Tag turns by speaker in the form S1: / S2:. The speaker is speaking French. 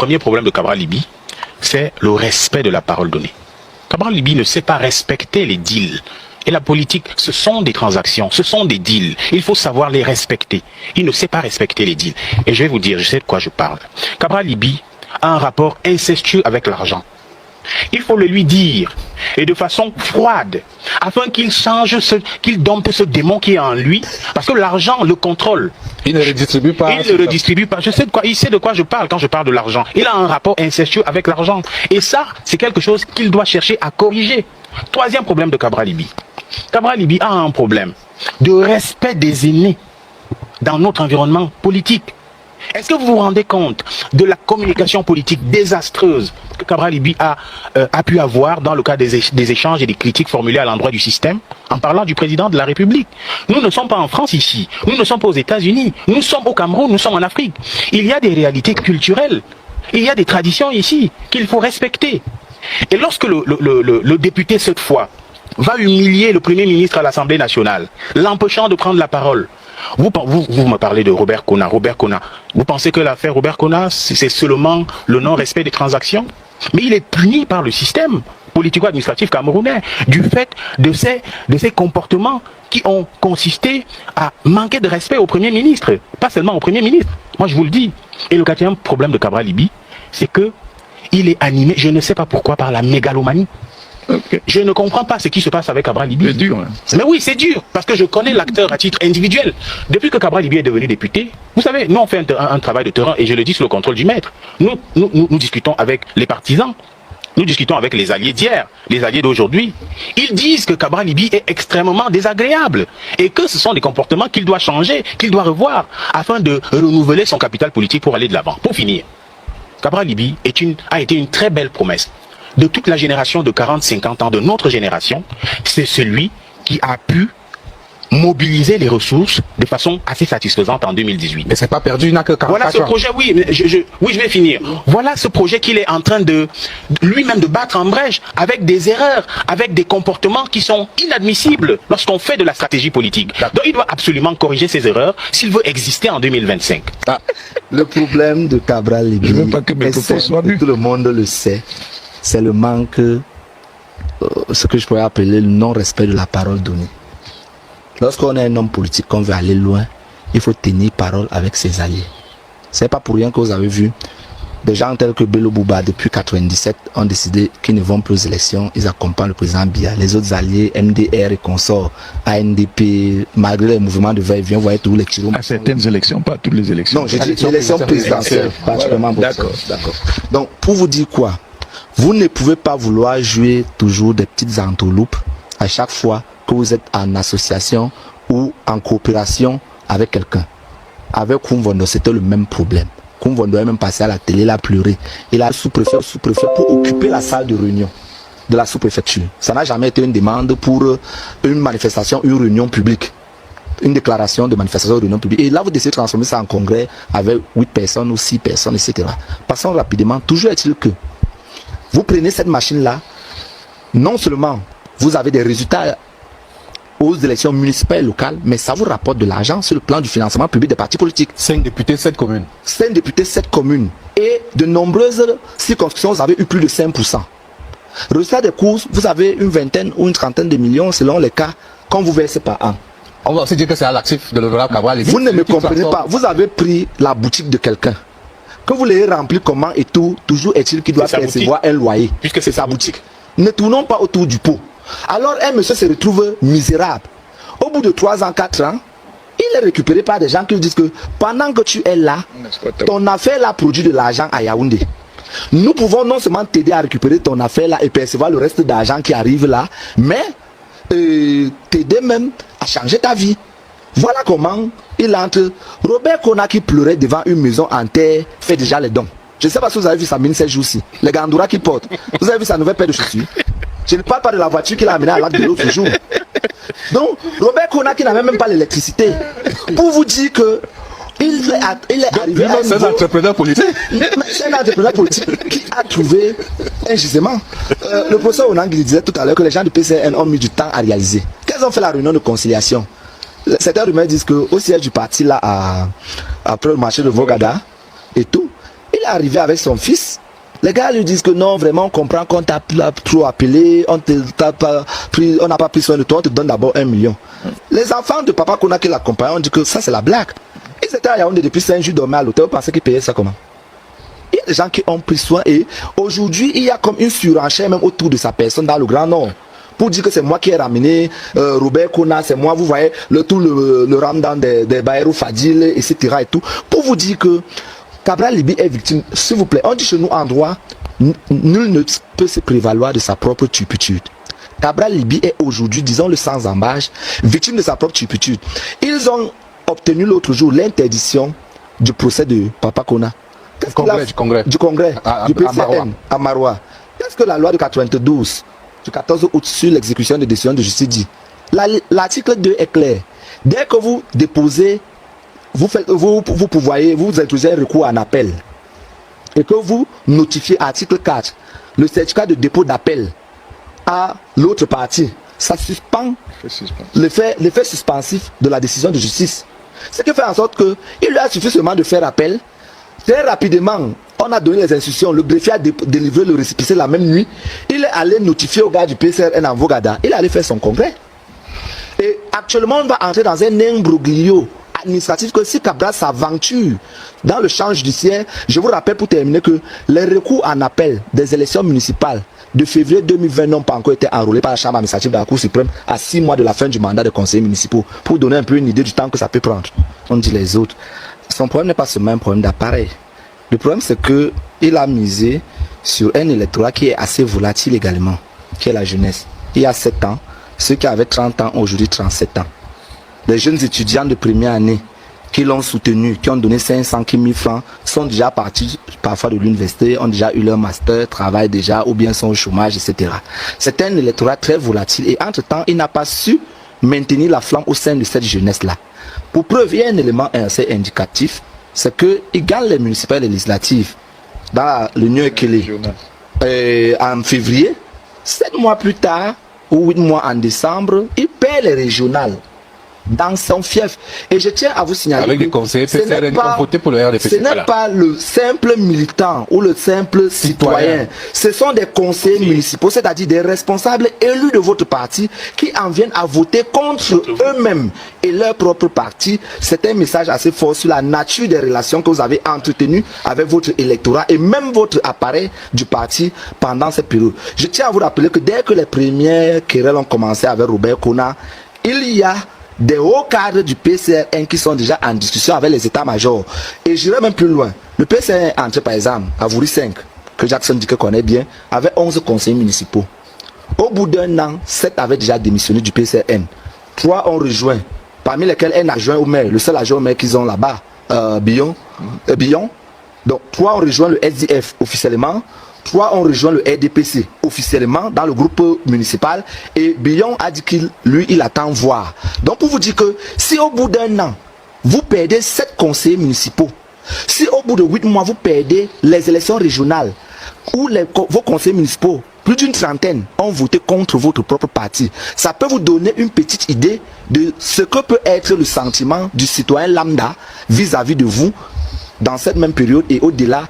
S1: premier problème de Cabral Libye, c'est le respect de la parole donnée. Cabral Libye ne sait pas respecter les deals. Et la politique, ce sont des transactions, ce sont des deals. Il faut savoir les respecter. Il ne sait pas respecter les deals. Et je vais vous dire, je sais de quoi je parle. Cabral Libye a un rapport incestueux avec l'argent. Il faut le lui dire, et de façon froide, afin qu'il change, qu'il dompte ce démon qui est en lui, parce que l'argent le contrôle.
S2: Il ne redistribue pas.
S1: Il ne redistribue pas. Je sais de quoi, il sait de quoi je parle quand je parle de l'argent. Il a un rapport incestueux avec l'argent. Et ça, c'est quelque chose qu'il doit chercher à corriger. Troisième problème de Cabral Libye. Cabral Libye a un problème de respect des aînés dans notre environnement politique. Est-ce que vous vous rendez compte de la communication politique désastreuse que Cabral Libye a pu avoir dans le cadre des échanges et des critiques formulées à l'endroit du système en parlant du président de la République? Nous ne sommes pas en France ici, nous ne sommes pas aux États-Unis, nous sommes au Cameroun, nous sommes en Afrique. Il y a des réalités culturelles, il y a des traditions ici qu'il faut respecter. Et lorsque le député cette fois va humilier le Premier ministre à l'Assemblée nationale, l'empêchant de prendre la parole, vous me parlez de Robert Kona. Robert Kona, vous pensez que l'affaire Robert Kona, c'est seulement le non-respect des transactions? Mais il est puni par le système politico-administratif camerounais du fait de ces comportements qui ont consisté à manquer de respect au Premier ministre. Pas seulement au Premier ministre, moi je vous le dis. Et le quatrième problème de Cabral Libye, c'est que il est animé, je ne sais pas pourquoi, par la mégalomanie. Okay. Je ne comprends pas ce qui se passe avec Cabral Libye.
S2: C'est dur. Hein.
S1: Mais oui, c'est dur, parce que je connais l'acteur à titre individuel. Depuis que Cabral Libye est devenu député, vous savez, nous on fait un travail de terrain, et je le dis sous le contrôle du maître. Nous discutons avec les partisans, nous discutons avec les alliés d'hier, les alliés d'aujourd'hui. Ils disent que Cabral Libye est extrêmement désagréable, et que ce sont des comportements qu'il doit changer, qu'il doit revoir, afin de renouveler son capital politique pour aller de l'avant. Pour finir, Cabral Libye a été une très belle promesse. De toute la génération de 40-50 ans, de notre génération, c'est celui qui a pu mobiliser les ressources de façon assez satisfaisante en 2018.
S2: Mais c'est pas perdu, il n'a que 44
S1: Voilà ce projet, oui, je vais finir. Voilà ce projet qu'il est en train de lui-même de battre en brèche avec des erreurs, avec des comportements qui sont inadmissibles lorsqu'on fait de la stratégie politique. Donc il doit absolument corriger ses erreurs s'il veut exister en 2025.
S3: Ah, le problème de Cabral Libye,
S2: je veux pas que mes propos soient
S3: tout le monde le sait, c'est le manque, ce que je pourrais appeler le non-respect de la parole donnée. Lorsqu'on est un homme politique, qu'on veut aller loin, il faut tenir parole avec ses alliés. C'est pas pour rien que vous avez vu des gens tels que Bello Bouba depuis 1997 ont décidé qu'ils ne vont plus aux élections, ils accompagnent le président Biya. Les autres alliés, MDR et consorts, ANDP, malgré les mouvements de va-et-vient, vous voyez tous les tirs.
S2: À certaines élections, pas toutes les élections.
S3: Non, j'ai dit l'élection présidentielle, particulièrement. D'accord. Donc, pour vous dire quoi, vous ne pouvez pas vouloir jouer toujours des petites entourloupes à chaque fois que vous êtes en association ou en coopération avec quelqu'un. Avec Koumvondo, c'était le même problème. Koumvondo est même passé à la télé, il a pleuré. Il a sous-préfet pour occuper la salle de réunion de la sous-préfecture. Ça n'a jamais été une demande pour une manifestation, une réunion publique. Une déclaration de manifestation de réunion publique. Et là, vous décidez de transformer ça en congrès avec 8 personnes ou 6 personnes, etc. Passons rapidement. Toujours est-il que vous prenez cette machine-là, non seulement vous avez des résultats aux élections municipales et locales, mais ça vous rapporte de l'argent sur le plan du financement public des partis politiques.
S2: 5 députés, 7 communes.
S3: 5 députés, 7 communes. Et de nombreuses circonscriptions, vous avez eu plus de 5%. Résultat des courses, vous avez une vingtaine ou une trentaine de millions selon les cas qu'on vous verse par an.
S2: On va aussi dire que c'est à l'actif de l'honorable Cabral.
S3: Vous ne me comprenez pas. Vous avez pris la boutique de quelqu'un. Que vous l'ayez rempli comment et tout, toujours est-il qu'il doit percevoir un loyer.
S1: Puisque c'est sa boutique.
S3: Ne tournons pas autour du pot. Alors un monsieur se retrouve misérable. Au bout de 3 ans, 4 ans, il est récupéré par des gens qui lui disent que pendant que tu es là, ton affaire là produit de l'argent à Yaoundé. Nous pouvons non seulement t'aider à récupérer ton affaire là et percevoir le reste d'argent qui arrive là, mais t'aider même à changer ta vie. Voilà comment il entre. Robert Kona qui pleurait devant une maison en terre fait déjà les dons. Je ne sais pas si vous avez vu sa mine ces jours-ci. Les gandoura qu'il porte. Vous avez vu sa nouvelle paire de chaussures. Je ne parle pas de la voiture qu'il a amenée à l'acte de l'autre jour. Donc, Robert Kona qui n'avait même pas l'électricité. Pour vous dire que il est arrivé à
S2: c'est un entrepreneur politique.
S3: C'est un entrepreneur politique qui a trouvé un gisement. Le professeur Onangui disait tout à l'heure que les gens du PCN ont mis du temps à réaliser. Qu'elles ont fait la réunion de conciliation. Certains rumeurs disent qu'au siège du parti là, après le marché de Vogada et tout, il est arrivé avec son fils. Les gars lui disent que non, vraiment, on comprend qu'on t'a trop appelé, on n'a pas pris soin de toi, on te donne d'abord 1 million. Les enfants de papa qu'on a qui l'accompagnent, on dit que ça c'est la blague. Ils étaient à Yaoundé depuis 5 jours, dormaient à l'hôtel, vous pensez qu'ils payaient ça comment? Il y a des gens qui ont pris soin et aujourd'hui, il y a comme une surenchère même autour de sa personne dans le Grand Nord. Pour dire que c'est moi qui ai ramené Robert Kona, c'est moi, vous voyez, le ramadan des Bayrou Fadil, etc. et tout. Pour vous dire que Cabral Libby est victime, s'il vous plaît, on dit chez nous en droit, nul ne peut se prévaloir de sa propre turpitude. Cabral Libby est aujourd'hui, disons-le sans embâche, victime de sa propre turpitude. Ils ont obtenu l'autre jour l'interdiction du procès de Papa Kona.
S2: Du congrès.
S3: Du PCN à Maroua. Qu'est-ce que la loi de 92 du 14 août sur l'exécution des décisions de justice dit? L'article 2 est clair. Dès que vous déposez, vous introduisez un recours en appel et que vous notifiez article 4 le certificat de dépôt d'appel à l'autre partie, ça suspend l'effet suspensif de la décision de justice. Ce qui fait en sorte que il lui a suffi seulement de faire appel. Très rapidement, on a donné les instructions. Le greffier a délivré le récépissé la même nuit. Il est allé notifier au gars du PCRN en Vogada. Il est allé faire son congrès. Et actuellement, on va entrer dans un imbroglio administratif que si Cabral s'aventure dans le champ judiciaire, je vous rappelle pour terminer que les recours en appel des élections municipales de février 2020 n'ont pas encore été enrôlés par la Chambre administrative de la Cour suprême à 6 mois de la fin du mandat des conseillers municipaux. Pour donner un peu une idée du temps que ça peut prendre. On dit les autres. Son problème n'est pas seulement un problème d'appareil. Le problème c'est que il a misé sur un électorat qui est assez volatile également, qui est la jeunesse. Il y a 7 ans, ceux qui avaient 30 ans, aujourd'hui 37 ans. Les jeunes étudiants de première année qui l'ont soutenu, qui ont donné 500 000 francs, sont déjà partis parfois de l'université, ont déjà eu leur master, travaillent déjà ou bien sont au chômage, etc. C'est un électorat très volatile et entre-temps, il n'a pas su maintenir la flamme au sein de cette jeunesse-là. Pour preuve, il y a un élément assez indicatif, c'est qu'il gagne les municipales et les législatives dans l'Union Ekele en février. 7 mois plus tard, ou 8 mois en décembre, il perd les régionales dans son fief. Et je tiens à vous signaler
S2: avec les conseillers PCRN qui ont voté pour le RDPC.
S3: Ce n'est pas le simple militant ou le simple citoyen. Ce sont des conseillers municipaux, c'est-à-dire des responsables élus de votre parti qui en viennent à voter contre eux-mêmes et leur propre parti. C'est un message assez fort sur la nature des relations que vous avez entretenues avec votre électorat et même votre appareil du parti pendant cette période. Je tiens à vous rappeler que dès que les premières querelles ont commencé avec Robert Kona, il y a des hauts cadres du PCRN qui sont déjà en discussion avec les états-majors. Et j'irai même plus loin. Le PCRN entre par exemple à Vouri 5, que Jackson dit que connaît bien, avec 11 conseillers municipaux. Au bout d'un an, 7 avaient déjà démissionné du PCRN. 3 ont rejoint, parmi lesquels un adjoint au maire, le seul adjoint au maire qu'ils ont là-bas, Billon. Donc 3 ont rejoint le SDF officiellement. 3 ont rejoint le RDPC officiellement dans le groupe municipal et Billon a dit qu'il attend voir. Donc pour vous dire que si au bout d'un an, vous perdez 7 conseillers municipaux, si au bout de 8 mois, vous perdez les élections régionales où vos conseillers municipaux, plus d'une trentaine, ont voté contre votre propre parti, ça peut vous donner une petite idée de ce que peut être le sentiment du citoyen lambda vis-à-vis de vous dans cette même période et au-delà